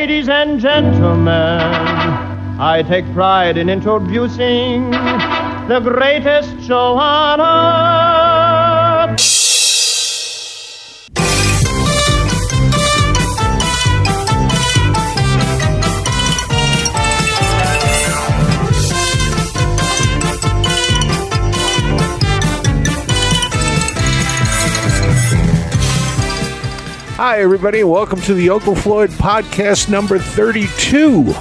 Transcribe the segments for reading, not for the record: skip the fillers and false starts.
Ladies and gentlemen, I take pride in introducing the greatest show on earth. Hi, everybody, and welcome to the Uncle Floyd podcast number 32.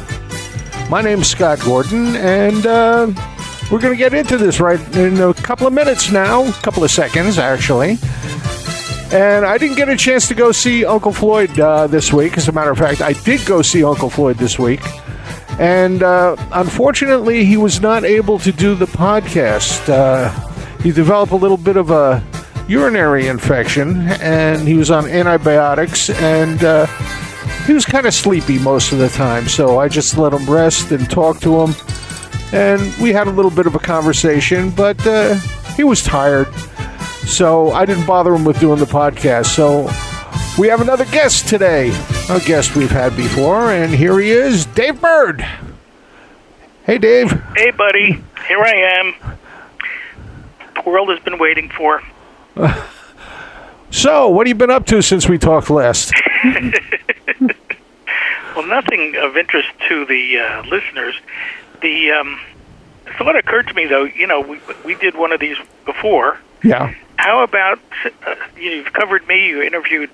My name's Scott Gordon, and we're going to get into this right in a couple of minutes now, a couple of seconds, actually. And I didn't get a chance to go see Uncle Floyd this week. As a matter of fact, I did go see Uncle Floyd this week. And unfortunately, he was not able to do the podcast. He developed a little bit of a urinary infection, and he was on antibiotics, and he was kind of sleepy most of the time, so I just let him rest and talk to him, and we had a little bit of a conversation, but he was tired, so I didn't bother him with doing the podcast. So we have another guest today, a guest we've had before, and here he is, David Burd. Hey, Dave. Hey, buddy. Here I am. The world has been waiting for. So, what have you been up to since we talked last? Well, nothing of interest to the listeners. The thought occurred to me, though, we did one of these before. Yeah. How about, you've covered me, you interviewed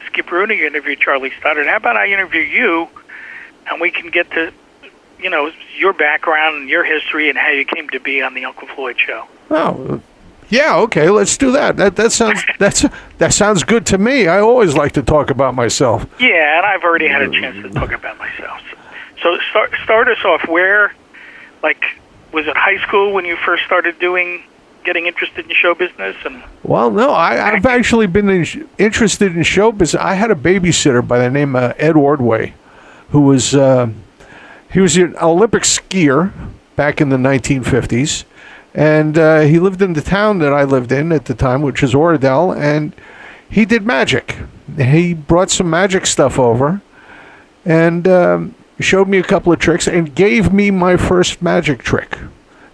Skip Rooney, you interviewed Charlie Stoddard. How about I interview you, and we can get to, your background and your history and how you came to be on the Uncle Floyd show. Oh, yeah, okay, let's do that. That sounds good to me. I always like to talk about myself. Yeah, and I've already had a chance to talk about myself. So start us off. Where, was it high school when you first started getting interested in show business? Well, no, I've actually been interested in show business. I had a babysitter by the name of Ed Ordway, who was he was an Olympic skier back in the 1950s. And he lived in the town that I lived in at the time, which is Oradell, and he did magic. He brought some magic stuff over and showed me a couple of tricks and gave me my first magic trick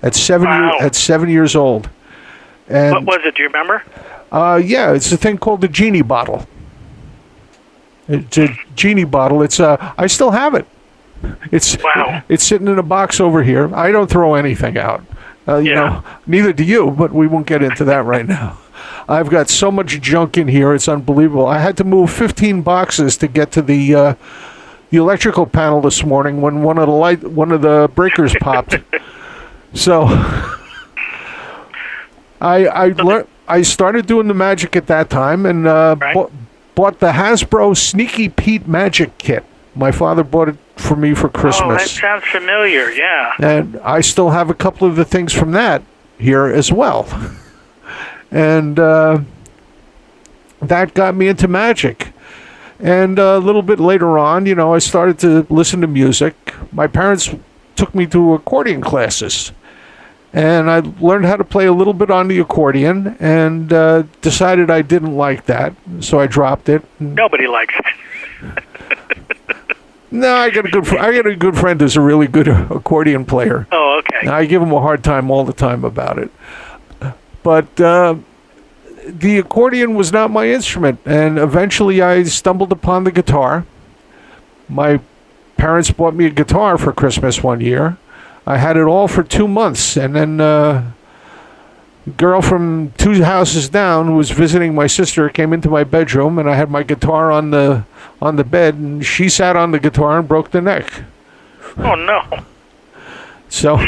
at 7 years old. And, what was it? Do you remember? Yeah, it's a thing called the genie bottle. It's a genie bottle. I still have it. It's sitting in a box over here. I don't throw anything out. Neither do you, but we won't get into that right now. I've got so much junk in here, it's unbelievable. I had to move 15 boxes to get to the electrical panel this morning when one of the breakers popped. So I started doing the magic at that time and bought the Hasbro Sneaky Pete Magic Kit. My father bought it for me for Christmas. Oh, that sounds familiar, yeah. And I still have a couple of the things from that here as well. And that got me into magic. And a little bit later on, I started to listen to music. My parents took me to accordion classes. And I learned how to play a little bit on the accordion and decided I didn't like that. So I dropped it. Nobody likes it. No, I got a good friend who's a really good accordion player. Oh, okay. I give him a hard time all the time about it. But the accordion was not my instrument, and eventually I stumbled upon the guitar. My parents bought me a guitar for Christmas one year. I had it all for 2 months, and then a girl from 2 houses down who was visiting my sister came into my bedroom, and I had my guitar on the bed, and she sat on the guitar and broke the neck. Oh, no. So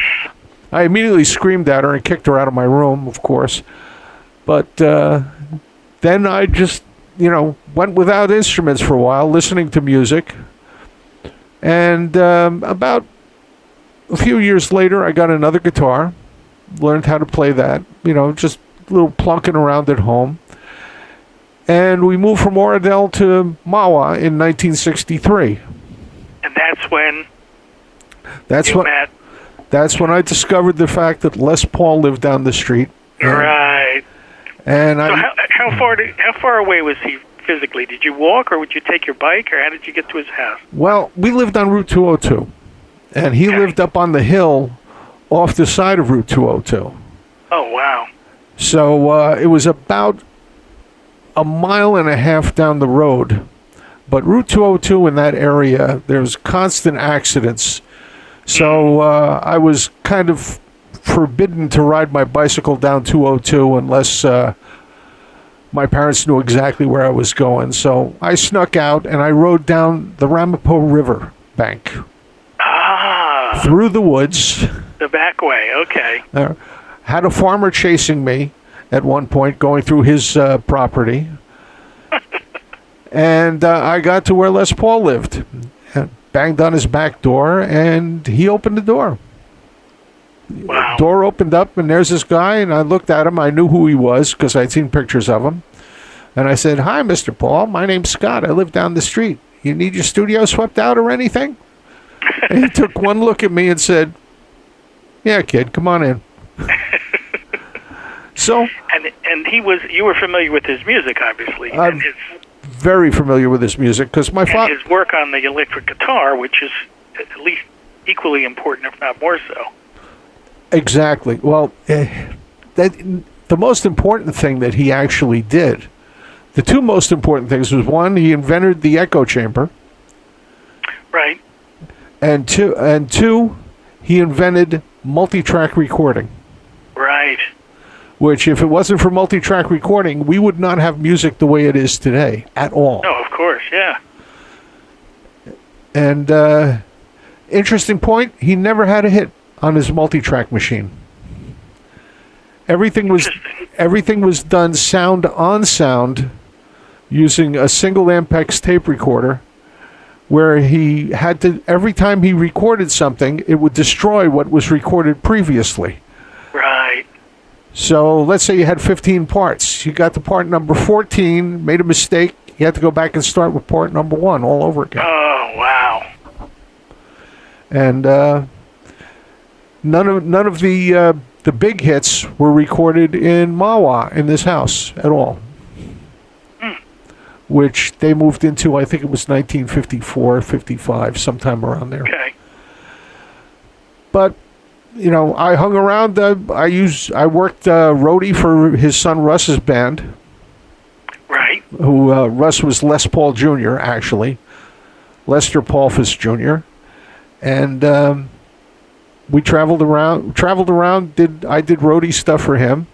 I immediately screamed at her and kicked her out of my room, of course. But then I just, went without instruments for a while, listening to music. And about a few years later, I got another guitar, learned how to play that, just a little plunking around at home. And we moved from Oradell to Mahwah in 1963. And that's when met. That's when I discovered the fact that Les Paul lived down the street. Right. And so how far away was he physically? Did you walk, or would you take your bike, or how did you get to his house? Well, we lived on Route 202, and he lived up on the hill off the side of Route 202. Oh, wow. So it was about a mile and a half down the road. But Route 202 in that area, there's constant accidents. So I was kind of forbidden to ride my bicycle down 202 unless my parents knew exactly where I was going. So I snuck out and I rode down the Ramapo River bank. Through the woods. The back way, okay. Had a farmer chasing me at one point, going through his property. And I got to where Les Paul lived. Banged on his back door, and he opened the door. Wow. Door opened up, and there's this guy, and I looked at him. I knew who he was because I'd seen pictures of him. And I said, "Hi, Mr. Paul. My name's Scott. I live down the street. You need your studio swept out or anything?" And he took one look at me and said, "Yeah, kid, come on in." So, and you were familiar with his music, obviously, and his very familiar with his music because my father, his work on the electric guitar, which is at least equally important, if not more so. Exactly. Well, the most important thing that he actually did, the two most important things was one, he invented the echo chamber. Right. And two, he invented multi-track recording. Right. Which, if it wasn't for multi-track recording, we would not have music the way it is today at all. No, of course, yeah. And interesting point, he never had a hit on his multi-track machine. Everything was done sound on sound using a single Ampex tape recorder, where he had to, every time he recorded something, it would destroy what was recorded previously. Right. So let's say you had 15 parts. You got to part number 14, made a mistake. You had to go back and start with part number 1 all over again. Oh, wow. And none of the big hits were recorded in Mahwah in this house at all. Which they moved into, I think it was 1954, 55, sometime around there. Okay. But you know, I hung around. I worked roadie for his son Russ's band. Right. Who Russ was Les Paul Jr. actually, Lester Paulfus Jr. And we traveled around. I did roadie stuff for him,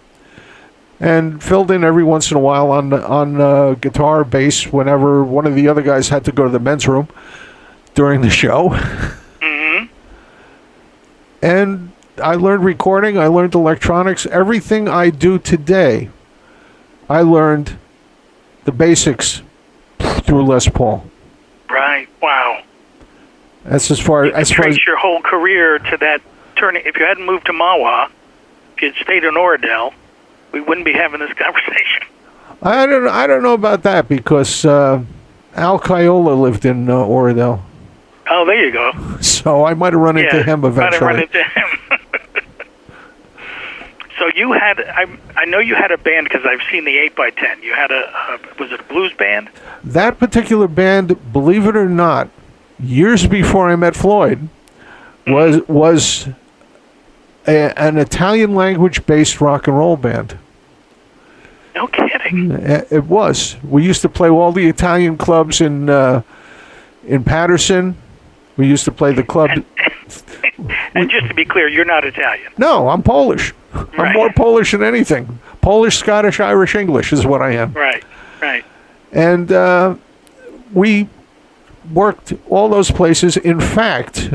and filled in every once in a while on guitar, bass whenever one of the other guys had to go to the men's room during the show. And I learned recording, I learned electronics. Everything I do today, I learned the basics through Les Paul. Right. Wow. That's as far as your whole career to that turning. If you hadn't moved to Mahwah, if you'd stayed in Oradell, we wouldn't be having this conversation. I don't know about that because Al Caiola lived in Oradell. Oh, there you go. So I might have run into him eventually. Might have run into him. So you had, I know you had a band because I've seen the 8x10. You had was it a blues band? That particular band, believe it or not, years before I met Floyd, was an Italian language based rock and roll band. No kidding. It was. We used to play all the Italian clubs in Patterson. We used to play the club. And just to be clear, you're not Italian. No, I'm Polish. Right. I'm more Polish than anything. Polish, Scottish, Irish, English is what I am. Right. And we worked all those places. In fact,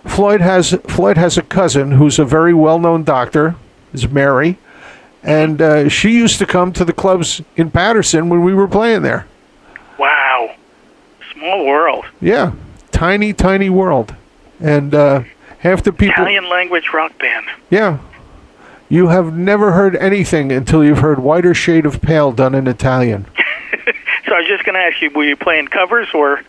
Floyd has a cousin who's a very well-known doctor. Is Mary, and she used to come to the clubs in Patterson when we were playing there. Wow, small world. Yeah, tiny world, and half the people. Italian language rock band. Yeah, you have never heard anything until you've heard "Whiter Shade of Pale" done in Italian. So I was just going to ask you, were you playing covers or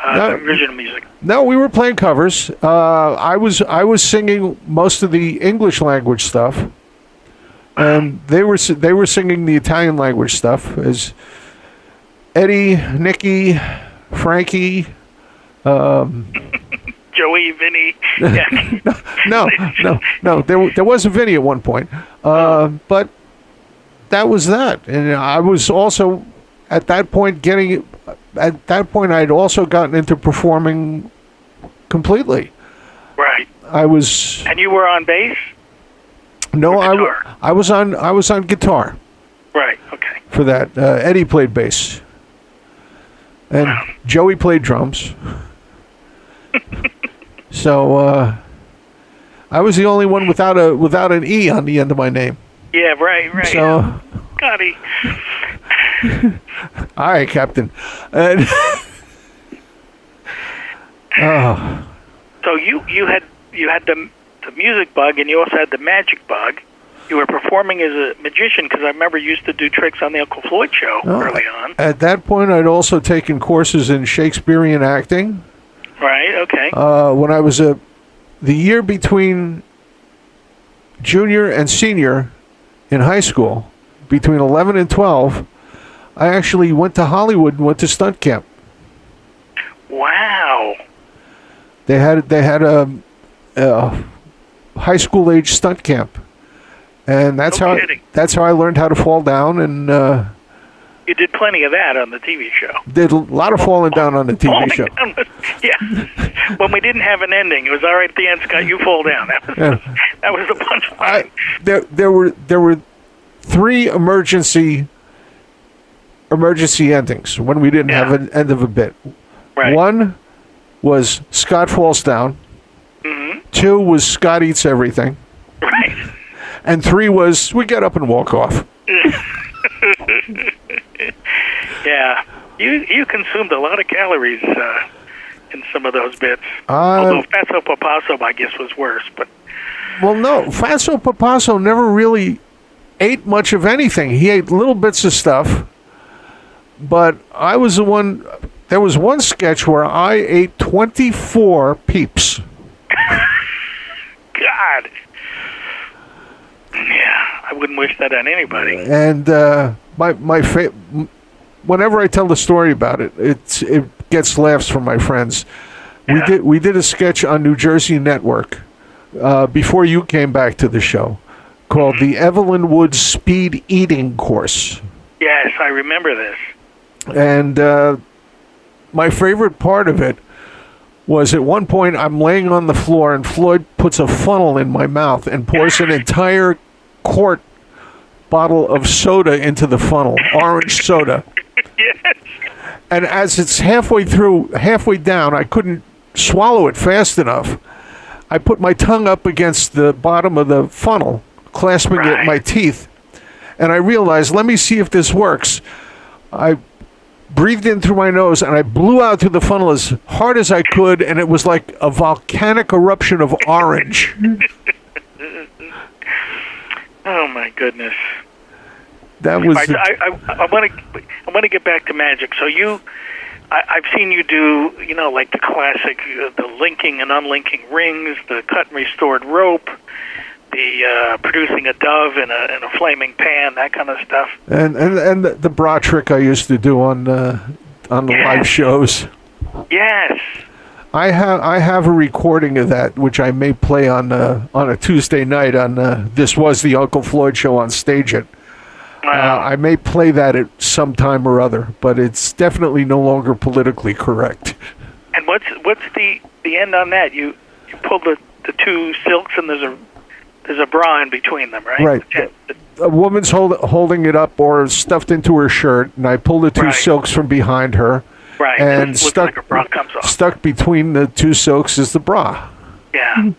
original music? No, we were playing covers. I was singing most of the English language stuff, and they were singing the Italian language stuff. Eddie, Nicky, Frankie. Joey, Vinny. Yeah. No. There was a Vinny at one point, but that was that. And I was also at that point I'd also gotten into performing completely. Right. I was. And you were on bass? No, I was on guitar. Right. Okay. For that, Eddie played bass, and Joey played drums. So I was the only one without an E on the end of my name. Yeah, right. So, Scotty. All right, Captain. And, So you had the music bug, and you also had the magic bug. You were performing as a magician, because I remember you used to do tricks on the Uncle Floyd show early on. At that point, I'd also taken courses in Shakespearean acting. Right. Okay. When I was the year between junior and senior in high school, between 11 and 12, I actually went to Hollywood and went to stunt camp. Wow. They had a high school age stunt camp, and that's how I learned how to fall down. And you did plenty of that on the TV show. Did a lot of falling down on the TV show. Yeah. When we didn't have an ending, it was all right at the end, Scott. You fall down. That was the punchline. There were 3 emergency endings when we didn't have an end of a bit. Right. 1 was Scott falls down. Mm-hmm. 2 was Scott eats everything. Right. And 3 was we get up and walk off. Yeah. You consumed a lot of calories in some of those bits. Although Fatso Papasso, I guess, was worse. But well, no, Fatso Papasso never really ate much of anything. He ate little bits of stuff. But I was the one. There was one sketch where I ate 24 Peeps. God. Yeah, I wouldn't wish that on anybody. And whenever I tell the story about it, it gets laughs from my friends. Yeah. We did a sketch on New Jersey Network before you came back to the show called the Evelyn Woods Speed Eating Course. Yes, I remember this. And my favorite part of it was at one point I'm laying on the floor and Floyd puts a funnel in my mouth and pours an entire quart bottle of soda into the funnel, orange soda. Yes. And as it's halfway down, I couldn't swallow it fast enough. I put my tongue up against the bottom of the funnel, clasping it in my teeth. And I realized, let me see if this works. I breathed in through my nose, and I blew out through the funnel as hard as I could, and it was like a volcanic eruption of orange. Oh my goodness! That was. I want to get back to magic. So I've seen you do, like the classic, the linking and unlinking rings, the cut and restored rope, the producing a dove in a flaming pan, that kind of stuff. And the bra trick I used to do on the live shows. Yes. I have a recording of that, which I may play on a Tuesday night on This Was the Uncle Floyd Show on Stage It. Wow. I may play that at some time or other, but it's definitely no longer politically correct. And what's the end on that? You pull the 2 silks, and there's a bra in between them, right? Right. A woman's holding it up or stuffed into her shirt, and I pull the 2 silks from behind her. Right. And looks like a bra comes off. Stuck between the 2 silks is the bra. Yeah.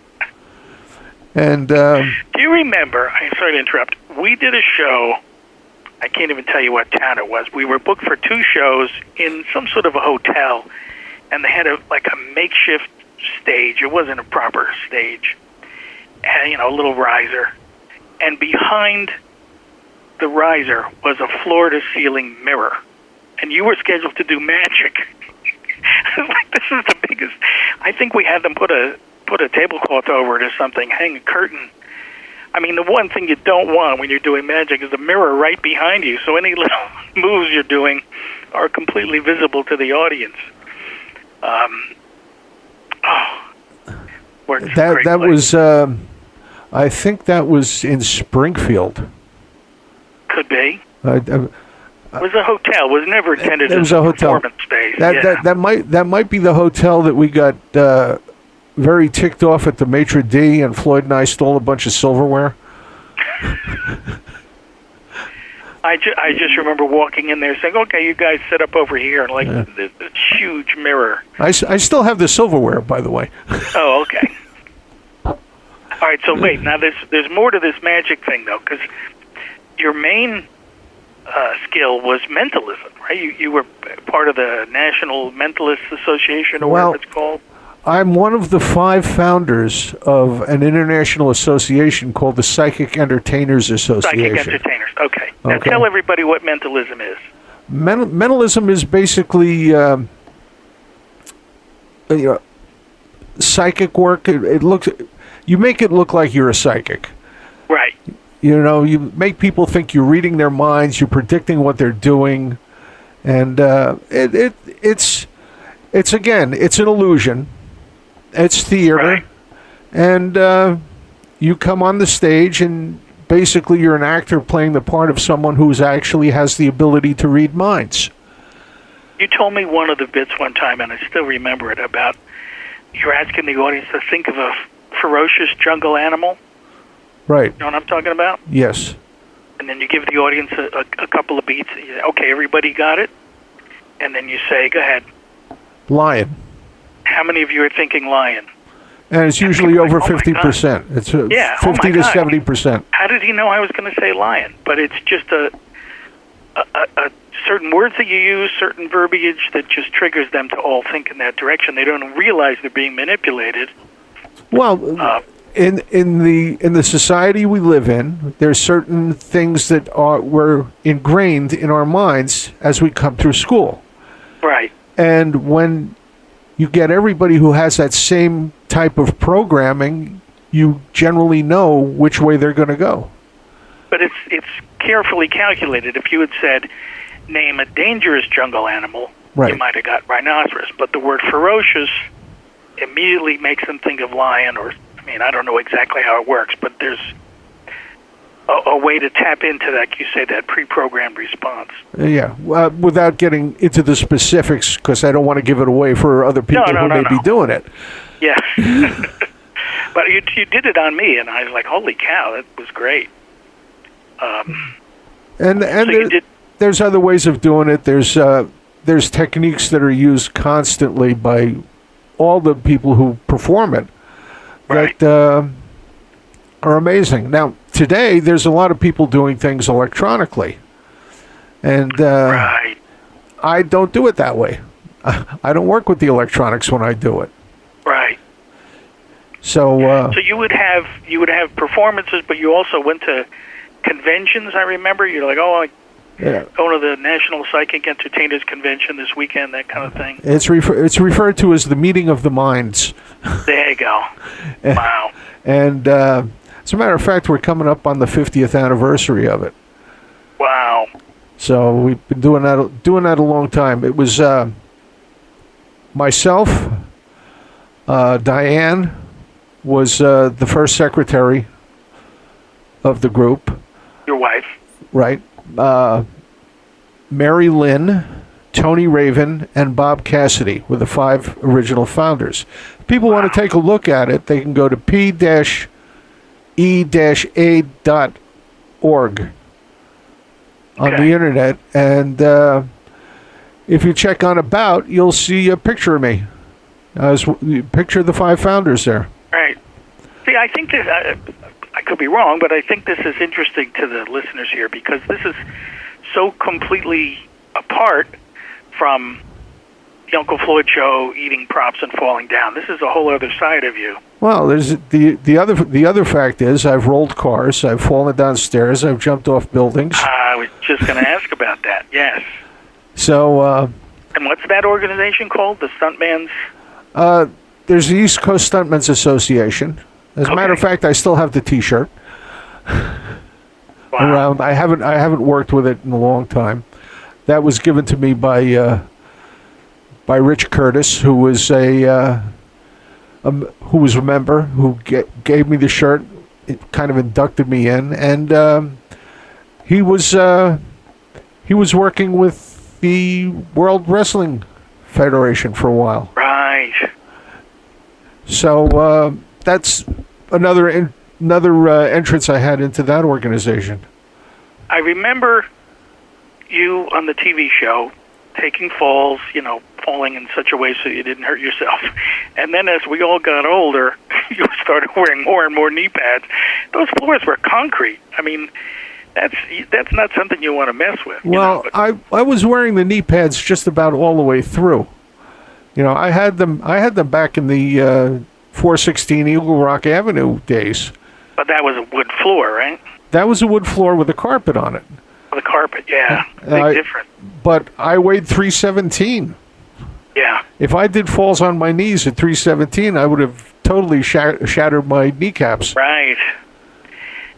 And do you remember? I'm sorry to interrupt. We did a show. I can't even tell you what town it was. We were booked for 2 shows in some sort of a hotel, and they had a makeshift stage. It wasn't a proper stage, and a little riser. And behind the riser was a floor-to-ceiling mirror, and you were scheduled to do magic. I was like, this is the biggest. I think we had them put a tablecloth over it or something, hang a curtain. I mean, the one thing you don't want when you're doing magic is a mirror right behind you. So any little moves you're doing are completely visible to the audience. That was, I think that was in Springfield. Could be. It was a hotel. It was never intended as a performance space. That might be the hotel that we got very ticked off at the maitre d', and Floyd and I stole a bunch of silverware. I just remember walking in there saying, "Okay, you guys sit up over here," and this huge mirror. I still have the silverware, by the way. Oh, okay. All right. So wait, now there's more to this magic thing though, because your main skill was mentalism, right? You were part of the National Mentalists Association, or whatever it's called. I'm one of the 5 founders of an international association called the Psychic Entertainers Association. Psychic Entertainers, okay. Now tell everybody what mentalism is. Mentalism is basically psychic work. You make it look like you're a psychic. Right. You make people think you're reading their minds, you're predicting what they're doing, and it's an illusion. It's theater, right. And you come on the stage, and basically you're an actor playing the part of someone who actually has the ability to read minds. You told me one of the bits one time, and I still remember it, about you're asking the audience to think of a ferocious jungle animal. Right. You know what I'm talking about? Yes. And then you give the audience a couple of beats. Okay, everybody got it? And then you say, go ahead. Lion. How many of you are thinking lion? And it's usually over 50%. It's 50 to 70%. How did he know I was going to say lion? But it's just a certain words that you use, certain verbiage that just triggers them to all think in that direction. They don't realize they're being manipulated. Well, in the society we live in, there's certain things that were ingrained in our minds as we come through school. Right. And when you get everybody who has that same type of programming, you generally know which way they're going to go. But it's carefully calculated. If you had said, name a dangerous jungle animal, right, you might have got rhinoceros. But the word ferocious immediately makes them think of lion, or, I don't know exactly how it works, but there's a way to tap into that, you say, that pre-programmed response. Yeah, without getting into the specifics, because I don't want to give it away for other people who may be doing it. Yeah. But you did it on me, and I was like, holy cow, that was great. There's other ways of doing it. There's techniques that are used constantly by all the people who perform it, right, that are amazing. Now, today, there's a lot of people doing things electronically, and right. I don't do it that way. I don't work with the electronics when I do it. Right. So you would have performances, but you also went to conventions. I remember you're like, going to the National Psychic Entertainers Convention this weekend, that kind of thing. It's referred to as the meeting of the minds. There you go. Wow. And as a matter of fact, we're coming up on the 50th anniversary of it. Wow. So we've been doing that a long time. It was myself, Diane was the first secretary of the group. Your wife. Right. Mary Lynn, Tony Raven, and Bob Cassidy were the 5 original founders. If people want to take a look at it, they can go to p-e-a.org on the internet, and if you check on About, you'll see a picture of me. Picture of the 5 founders there. Right. See, I think this, I could be wrong, but I think this is interesting to the listeners here, because this is so completely apart from the Uncle Floyd show, eating props and falling down. This is a whole other side of you. Well, there's the other fact is I've rolled cars, I've fallen down stairs, I've jumped off buildings. I was just going to ask about that. Yes. So. And what's that organization called? The Stuntman's. There's the East Coast Stuntmen's Association. As a matter of fact, I still have the T-shirt around. I haven't worked with it in a long time. that was given to me by Rich Curtis, who was a member who gave me the shirt. It kind of inducted me in, and he was working with the World Wrestling Federation for a while. Right. So that's another entrance I had into that organization. I remember you on the TV show taking falls, falling in such a way so you didn't hurt yourself. And then as we all got older, you started wearing more and more knee pads. Those floors were concrete. I mean, that's not something you want to mess with. Well, I was wearing the knee pads just about all the way through. I had them back in the 416 Eagle Rock Avenue days. But that was a wood floor, right? That was a wood floor with a carpet on it. The carpet, yeah. Big difference. But I weighed 317. Yeah. If I did falls on my knees at 317, I would have totally shattered my kneecaps. Right.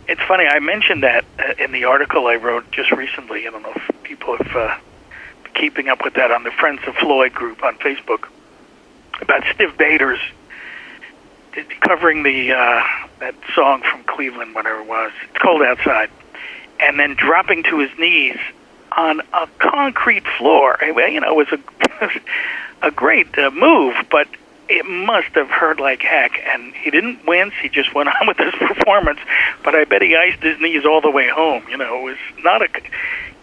It's funny, I mentioned that in the article I wrote just recently. I don't know if people have been keeping up with that on the Friends of Floyd group on Facebook, about Stiv Bators covering that song from Cleveland, whatever it was. It's Cold Outside. And then dropping to his knees on a concrete floor. It was a great move, but it must have hurt like heck. And he didn't wince. He just went on with his performance. But I bet he iced his knees all the way home. It was not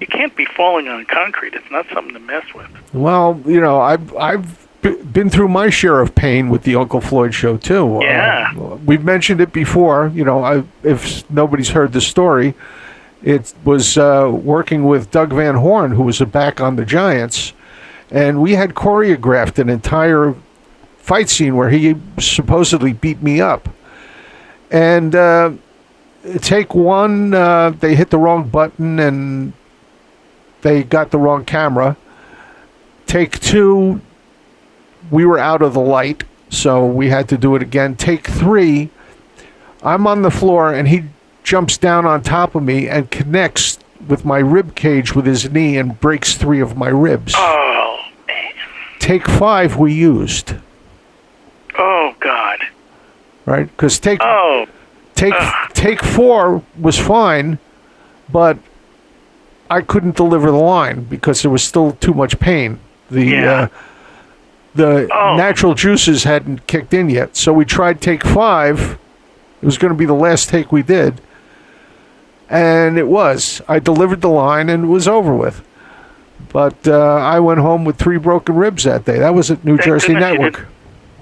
you can't be falling on concrete. It's not something to mess with. Well, I've been through my share of pain with the Uncle Floyd show too. Yeah. We've mentioned it before. If nobody's heard the story, it was working with Doug Van Horn, who was back on the Giants, and we had choreographed an entire fight scene where he supposedly beat me up. And take one, they hit the wrong button and they got the wrong camera. Take two, we were out of the light, so we had to do it again. Take three, I'm on the floor and he jumps down on top of me and connects with my rib cage with his knee and breaks three of my ribs. Oh, man. Take five we used. Oh, God. Right? Because take four was fine, but I couldn't deliver the line because there was still too much pain. The natural juices hadn't kicked in yet. So we tried take five. It was going to be the last take we did. And it was. I delivered the line and it was over with. But I went home with 3 broken ribs that day. That was at New Jersey Network.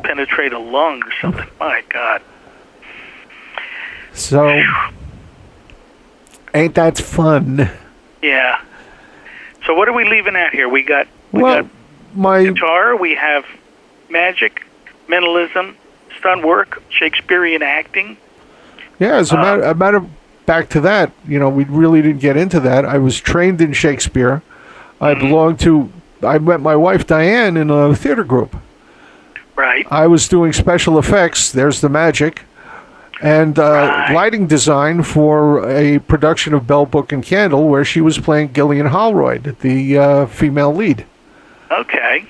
Penetrate a lung or something. My God. So, ain't that fun? Yeah. So what are we leaving out here? We got my guitar, we have magic, mentalism, stunt work, Shakespearean acting. Yeah, as a matter of back to that, we really didn't get into that. I was trained in Shakespeare. I met my wife Diane in a theater group. Right. I was doing special effects, there's the magic, and lighting design for a production of Bell, Book and Candle where she was playing Gillian Holroyd, the female lead. Okay.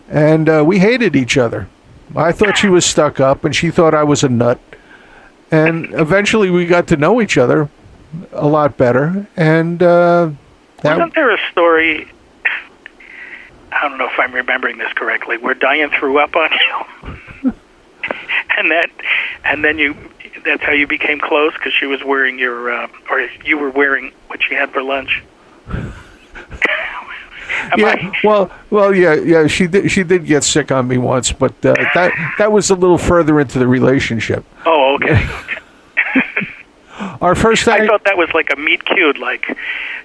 And we hated each other. I thought she was stuck up and she thought I was a nut. And eventually we got to know each other a lot better. And wasn't there a story, I don't know if I'm remembering this correctly, where Diane threw up on you? and then that's how you became close because she was wearing or you were wearing what she had for lunch? Yeah. She did get sick on me once, but that was a little further into the relationship. Oh, okay. Our first I thought that was like a meet cute, like,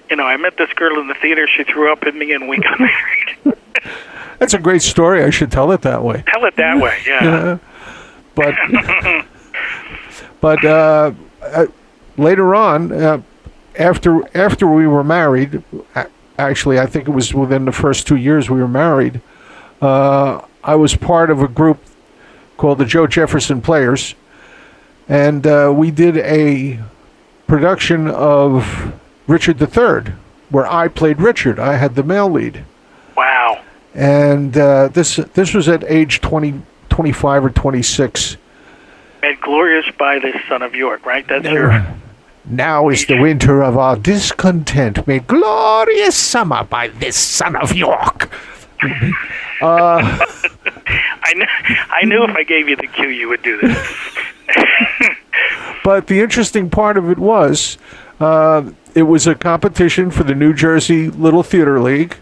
I met this girl in the theater, she threw up at me, and we got married. That's a great story. I should tell it that way. Tell it that way, yeah. But later on, after we were married. Actually, I think it was within the first 2 years we were married. I was part of a group called the Joe Jefferson Players, and we did a production of Richard III, where I played Richard. I had the male lead. Wow. And this was at age 25 or 26. Made glorious by this son of York, right? That's your... Now is the winter of our discontent, made glorious summer by this son of York. I knew if I gave you the cue, you would do this. But the interesting part of it was a competition for the New Jersey Little Theater League,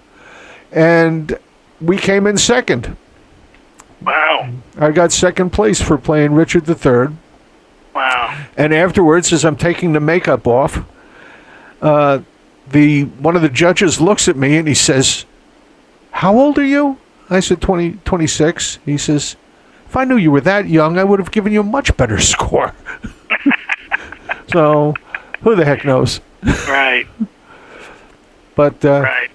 and we came in second. Wow. I got second place for playing Richard III. Wow. And afterwards, as I'm taking the makeup off, one of the judges looks at me and he says, "How old are you?" I said, 26. He says, "If I knew you were that young, I would have given you a much better score." So, who the heck knows? Right. But right.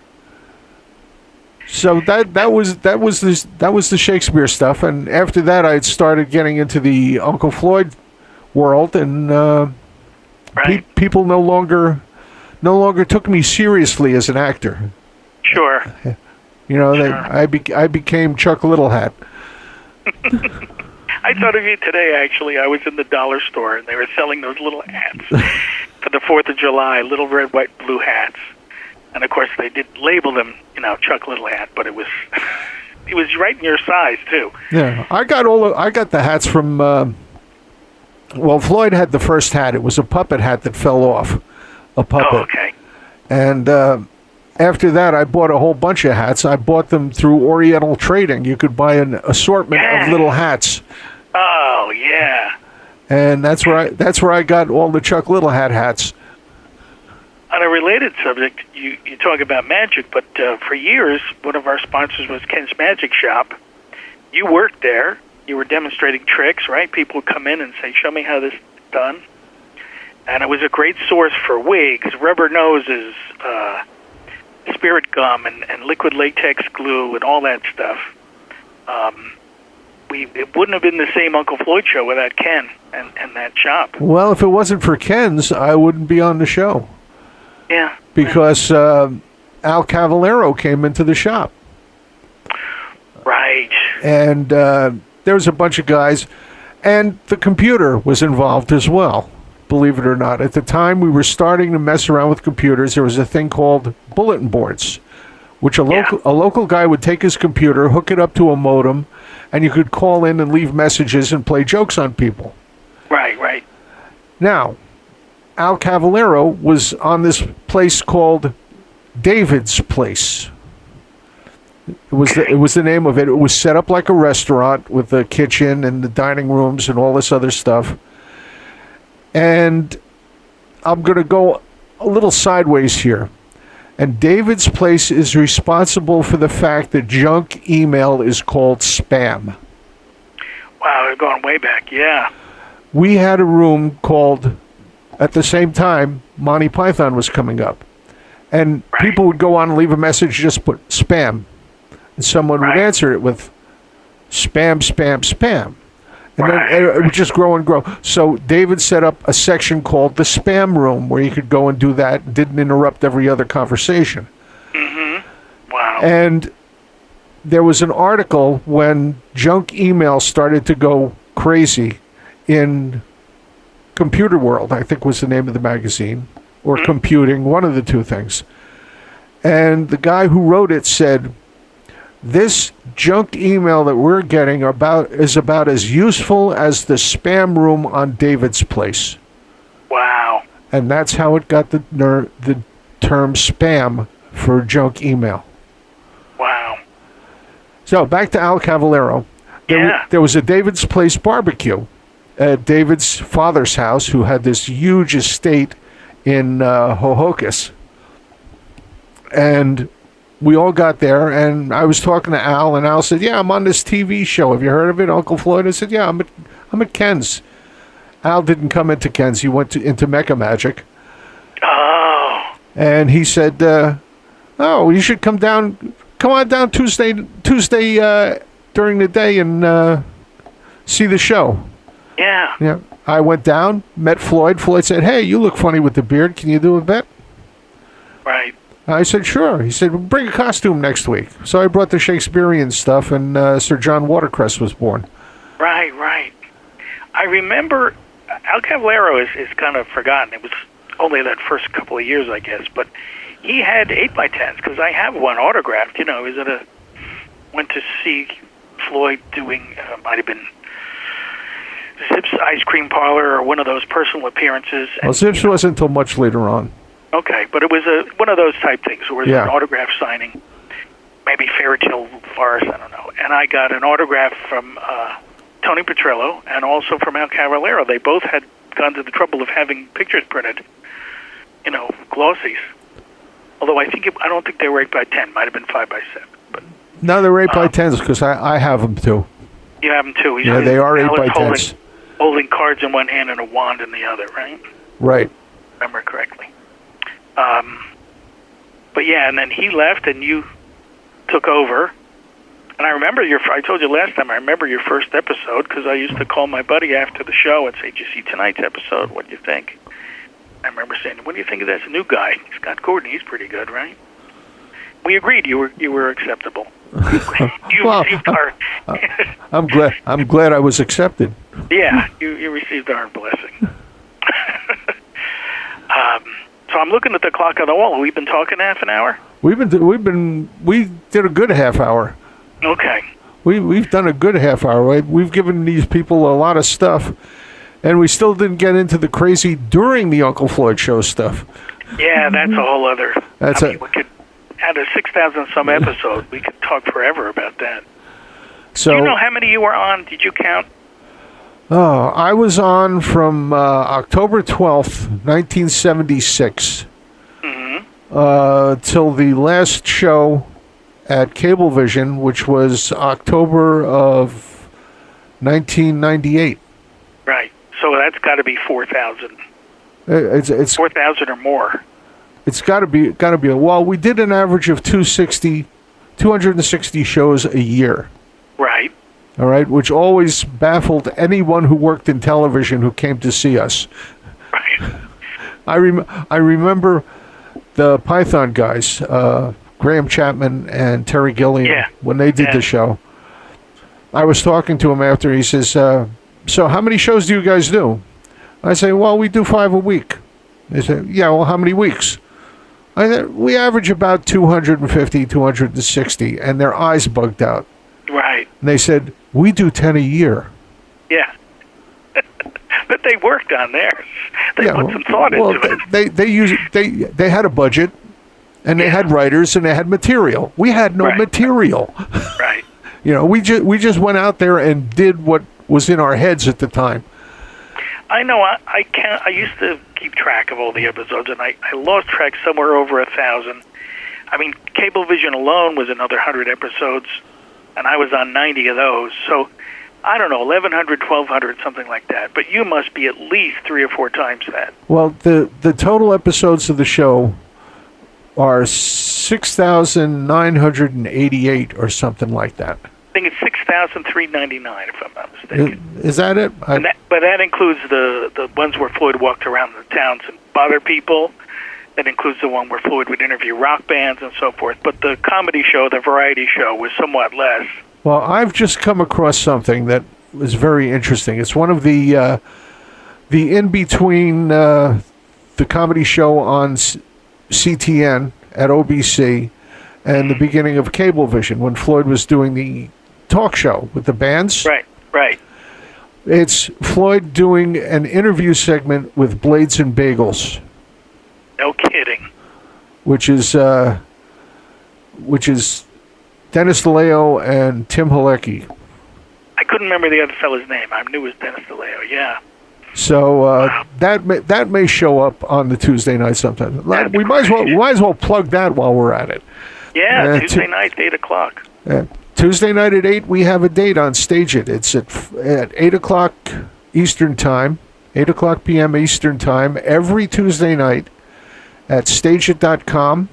So that was the Shakespeare stuff, and after that, I started getting into the Uncle Floyd world, and right. People no longer took me seriously as an actor. Sure. You know, sure. I became Chuck Littlehat. I thought of you today, actually. I was in the dollar store, and they were selling those little hats for the 4th of July, little red, white, blue hats. And, of course, they did label them, Chuck Littlehat, but it was right in your size, too. Yeah, I got the hats from... Floyd had the first hat. It was a puppet hat that fell off. A puppet. Oh, okay. And after that, I bought a whole bunch of hats. I bought them through Oriental Trading. You could buy an assortment of little hats. Oh, yeah. And that's where I got all the Chuck Littlehat hats. On a related subject, you talk about magic, but for years, one of our sponsors was Ken's Magic Shop. You worked there. You were demonstrating tricks, right? People would come in and say, "Show me how this is done." And it was a great source for wigs, rubber noses, spirit gum, and liquid latex glue, and all that stuff. It wouldn't have been the same Uncle Floyd show without Ken and that shop. Well, if it wasn't for Ken's, I wouldn't be on the show. Yeah. Because Al Cavallero came into the shop. Right. And there was a bunch of guys, and the computer was involved as well, believe it or not. At the time we were starting to mess around with computers, there was a thing called bulletin boards, which a local guy would take his computer, hook it up to a modem, and you could call in and leave messages and play jokes on people. Right, right. Now, Al Cavallero was on this place called David's Place. It was the name of it. It was set up like a restaurant with a kitchen and the dining rooms and all this other stuff. And I'm going to go a little sideways here. And David's Place is responsible for the fact that junk email is called spam. Wow, they're going way back, yeah. We had a room called, at the same time, Monty Python was coming up. And people would go on and leave a message, just put spam. And someone would answer it with spam, spam, spam. And then it would just grow and grow. So David set up a section called the spam room where you could go and do that and didn't interrupt every other conversation. Mm-hmm. Wow. And there was an article when junk email started to go crazy in Computer World, I think was the name of the magazine, or Computing, one of the two things. And the guy who wrote it said, "This junk email that we're getting is about as useful as the spam room on David's Place." Wow. And that's how it got the term spam for junk email. Wow. So back to Al Cavallero. There was a David's Place barbecue at David's father's house, who had this huge estate in Hohokus. And we all got there, and I was talking to Al, and Al said, "Yeah, I'm on this TV show. Have you heard of it, Uncle Floyd?" I said, "Yeah, I'm at Ken's." Al didn't come into Ken's. He went into Mecha Magic. Oh. And he said, "Oh, you should come on down Tuesday during the day and see the show." Yeah. Yeah. I went down, met Floyd. Floyd said, "Hey, you look funny with the beard. Can you do a bit?" Right. I said, sure. He said, well, bring a costume next week. So I brought the Shakespearean stuff, and Sir John Watercress was born. Right. I remember Al Cavallero is kind of forgotten. It was only that first couple of years, I guess. But he had 8x10s, because I have one autographed. You know, went to see Floyd doing, might have been Zip's Ice Cream Parlor or one of those personal appearances. Well, Zip's wasn't until much later on. Okay, but it was one of those type things where it was an autograph signing, maybe Fairy Tale Forest, I don't know. And I got an autograph from Tony Petrillo and also from Al Cavallero. They both had gone to the trouble of having pictures printed, you know, glossies. Although I don't think they were 8x10, might have been 5x7. But no, they were 8x10s because I have them too. You have them too. Yeah, they are 8x10s. Holding cards in one hand and a wand in the other, right? Right. Remember correctly. But yeah, and then he left, and you took over. And I remember I told you last time, I remember your first episode, because I used to call my buddy after the show and say, did you see tonight's episode? What do you think? I remember saying, what do you think of this new guy? Scott Gordon, he's pretty good, right? We agreed you were acceptable. I'm glad I was accepted. Yeah, you received our blessing. So I'm looking at the clock on the wall. We've been talking half an hour. We did a good half hour. Okay. We've done a good half hour. Right? We've given these people a lot of stuff, and we still didn't get into the crazy during the Uncle Floyd show stuff. Yeah, that's a whole other. We could add a 6,000 some episode. We could talk forever about that. So, do you know how many you were on? Did you count? Oh, I was on from October 12th, 1976, till the last show at Cablevision, which was October of 1998. Right. So that's got to be 4,000. It's 4,000 or more. It's got to be. Well, we did an average of 260 shows a year. Right. All right, which always baffled anyone who worked in television who came to see us. Right. I remember the Python guys, Graham Chapman and Terry Gilliam, when they did the show. I was talking to him after. He says, so how many shows do you guys do? I say, well, we do 5 a week. They said, yeah, well, how many weeks? I said, we average about 250, 260, and their eyes bugged out. Right. And they said, we do 10 a year. Yeah. But they worked on theirs. They put some thought into it. They had a budget, and they had writers, and they had material. We had no material. Right. You know, we just went out there and did what was in our heads at the time. I know. I used to keep track of all the episodes, and I lost track somewhere over 1,000. I mean, Cablevision alone was another 100 episodes, and I was on 90 of those. So, I don't know, 1,100, 1,200, something like that. But you must be at least 3 or 4 times that. Well, the total episodes of the show are 6,988 or something like that. I think it's 6,399, if I'm not mistaken. Is that it? But that includes the ones where Floyd walked around the towns and bothered people. That includes the one where Floyd would interview rock bands and so forth. But the comedy show, the variety show, was somewhat less. Well, I've just come across something that was very interesting. It's one of the in-between the comedy show on CTN at OBC and the beginning of Cablevision when Floyd was doing the talk show with the bands. Right. It's Floyd doing an interview segment with Blades and Bagels. No kidding. Which is Dennis DeLeo and Tim Halecki. I couldn't remember the other fellow's name. I knew it was Dennis DeLeo. Yeah. So that may show up on the Tuesday night sometime. We might as well plug that while we're at it. Yeah, Tuesday night, 8:00. Tuesday night at 8, we have a date on Stage It. It's at 8 o'clock Eastern Time, 8 o'clock p.m. Eastern Time, every Tuesday night at stageit.com.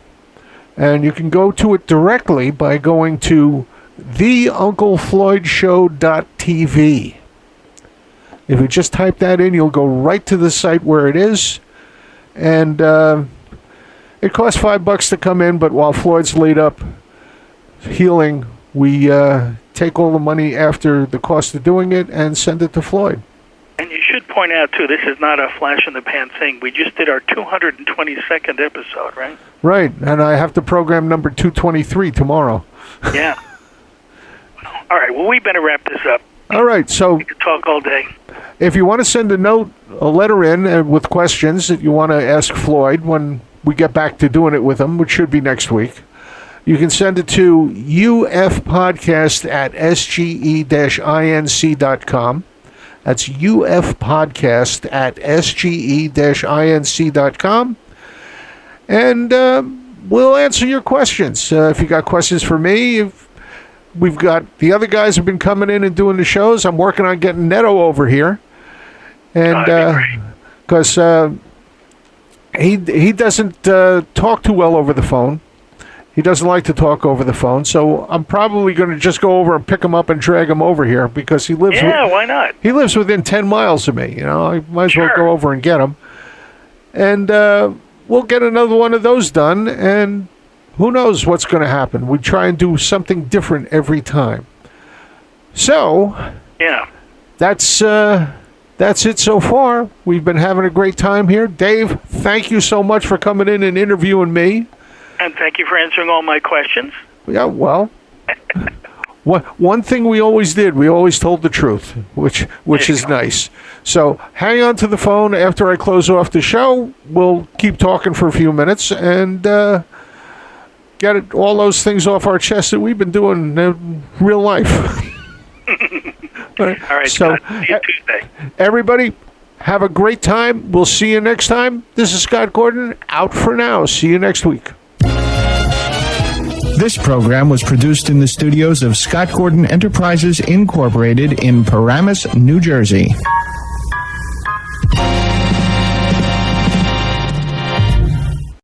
And you can go to it directly by going to theunclefloydshow.tv. If you just type that in, you'll go right to the site where it is. And It costs $5 to come in, but while Floyd's laid up healing, we take all the money after the cost of doing it and send it to Floyd. And you should point out, too, this is not a flash-in-the-pan thing. We just did our 222nd episode, right? Right, and I have to program number 223 tomorrow. Yeah. All right, well, we better wrap this up. All right, so We could talk all day. if you want to send a letter in with questions that you want to ask Floyd when we get back to doing it with him, which should be next week, you can send it to ufpodcast@sge-inc.com. That's ufpodcast@sge-inc.com. And we'll answer your questions. If you got questions for me, we've got the other guys have been coming in and doing the shows. I'm working on getting Neto over here. And because he doesn't talk too well over the phone. He doesn't like to talk over the phone, so I'm probably going to just go over and pick him up and drag him over here because he lives. Yeah, why not? He lives within 10 miles of me. I might as well go over and get him, and we'll get another one of those done. And who knows what's going to happen? We try and do something different every time. So, yeah, that's it so far. We've been having a great time here. Dave, thank you so much for coming in and interviewing me. And thank you for answering all my questions. Yeah, well, one thing we always did, we always told the truth, which is nice. So hang on to the phone. After I close off the show, we'll keep talking for a few minutes and get all those things off our chest that we've been doing in real life. All right, so, Scott, see you Tuesday. Everybody, have a great time. We'll see you next time. This is Scott Gordon, out for now. See you next week. This program was produced in the studios of Scott Gordon Enterprises, Incorporated in Paramus, New Jersey.